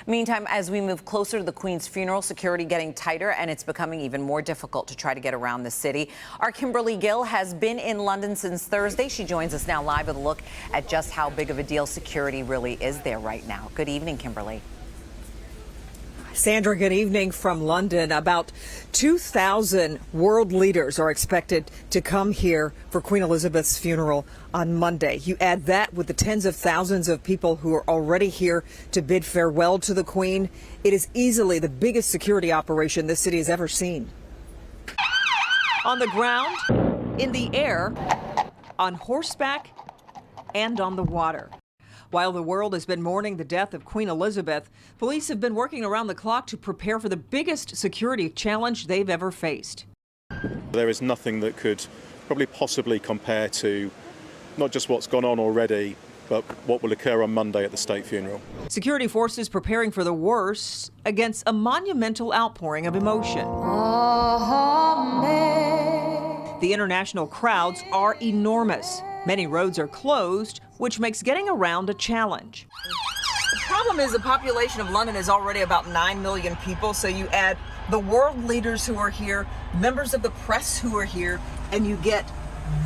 Meantime, as we move closer to the Queen's funeral, security getting tighter, and it's becoming even more difficult to try to get around the city. Our Kimberly Gill has been in London since Thursday. She joins us now live with a look at just how big of a deal security really is there right now. Good evening, Kimberly. Sandra, good evening from London. About 2,000 world leaders are expected to come here for Queen Elizabeth's funeral on Monday. You add that with the tens of thousands of people who are already here to bid farewell to the Queen. It is easily the biggest security operation this city has ever seen. On the ground, in the air, on horseback, and on the water. While the world has been mourning the death of Queen Elizabeth, police have been working around the clock to prepare for the biggest security challenge they've ever faced. There is nothing that could probably possibly compare to not just what's gone on already, but what will occur on Monday at the state funeral. Security forces preparing for the worst against a monumental outpouring of emotion. The international crowds are enormous. Many roads are closed, which makes getting around a challenge. The problem is the population of London is already about 9 million people, so you add the world leaders who are here, members of the press who are here, and you get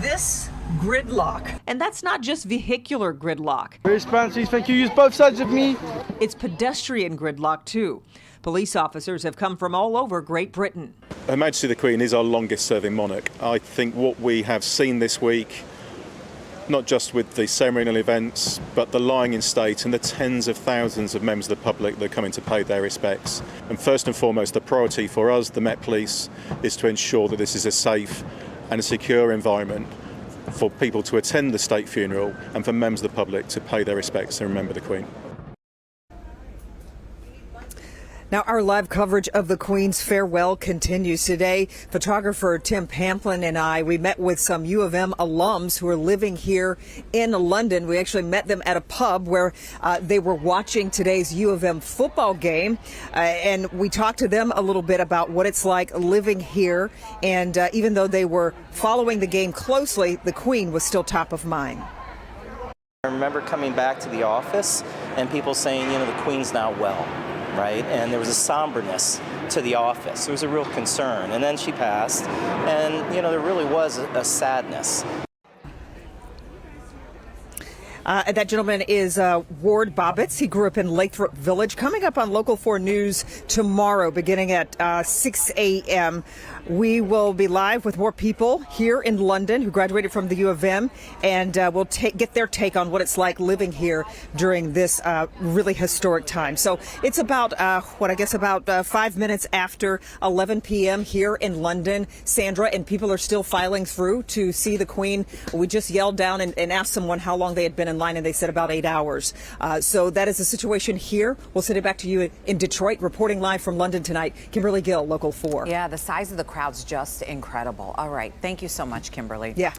this gridlock. And that's not just vehicular gridlock. Very Spanish, thank you. Use both sides of me. It's pedestrian gridlock, too. Police officers have come from all over Great Britain. Her Majesty the Queen is our longest serving monarch. I think what we have seen this week, not just with the ceremonial events, but the lying in state and the tens of thousands of members of the public that are coming to pay their respects. And first and foremost, the priority for us, the Met Police, is to ensure that this is a safe and a secure environment for people to attend the state funeral and for members of the public to pay their respects and remember the Queen. Now, our live coverage of the Queen's farewell continues today. Photographer Tim Pamplin and we met with some U of M alums who are living here in London. We actually met them at a pub where they were watching today's U of M football game. And we talked to them a little bit about what it's like living here. And even though they were following the game closely, the Queen was still top of mind. I remember coming back to the office and people saying, you know, the Queen's not well. Right? And there was a somberness to the office. There was a real concern. And then she passed, and, you know, there really was a sadness. That gentleman is Ward Bobbitts. He grew up in Lathrop Village. Coming up on Local 4 News tomorrow, beginning at 6 a.m., we will be live with more people here in London who graduated from the U of M, and we'll get their take on what it's like living here during this really historic time. So it's about, about 5 minutes after 11 p.m. here in London, Sandra, and people are still filing through to see the Queen. We just yelled down and asked someone how long they had been in line, and they said about 8 hours. So that is the situation here. We'll send it back to you in Detroit. Reporting live from London tonight, Kimberly Gill, Local 4. Yeah, the size of the crowd's just incredible. All right. Thank you so much, Kimberly. Yeah.